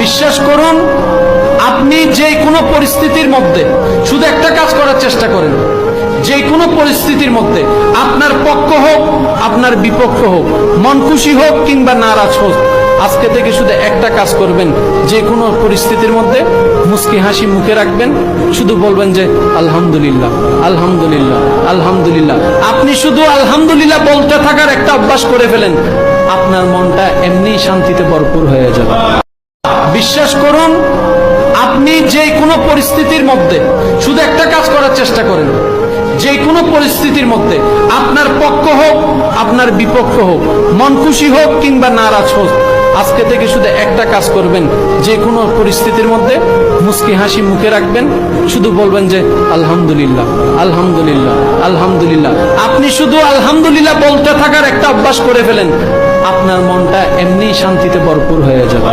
বিশ্বাস করুন, আপনি যে কোনো পরিস্থিতির মধ্যে শুধু একটা কাজ করার চেষ্টা করেন। যে কোনো পরিস্থিতির মধ্যে আপনার পক্ষ হোক, আপনার বিপক্ষ হোক, মন খুশি হোক কিংবা নারাজ হোক, আজকে থেকে শুধু একটা কাজ করবেন। যে কোনো পরিস্থিতির মধ্যে মুস্কি হাসি মুখে রাখবেন, শুধু বলবেন যে আলহামদুলিল্লাহ, আলহামদুলিল্লাহ, আলহামদুলিল্লাহ। আপনি শুধু আলহামদুলিল্লাহ বলতে থাকার একটা অভ্যাস করে ফেলেন, আপনার মনটা এমনি শান্তিতে ভরপুর হয়ে যাবে। বিশ্বাস করুন, আপনি যে কোনো পরিস্থিতির মধ্যে শুধু একটা কাজ করার চেষ্টা করেন। যে কোনো পরিস্থিতির মধ্যে আপনার পক্ষ হোক, আপনার বিপক্ষ হোক, মন খুশি হোক কিংবা নারাজ হোক, আজকে থেকে শুধু একটা কাজ করবেন। যে কোনো পরিস্থিতির মধ্যে মুস্কি হাসি মুখে রাখবেন, শুধু বলবেন যে আলহামদুলিল্লাহ, আলহামদুলিল্লাহ, আলহামদুলিল্লাহ। আপনি শুধু আলহামদুলিল্লাহ বলতে থাকার একটা অভ্যাস করে ফেলেন, আপনার মনটা এমনি শান্তিতে ভরপুর হয়ে যাবে।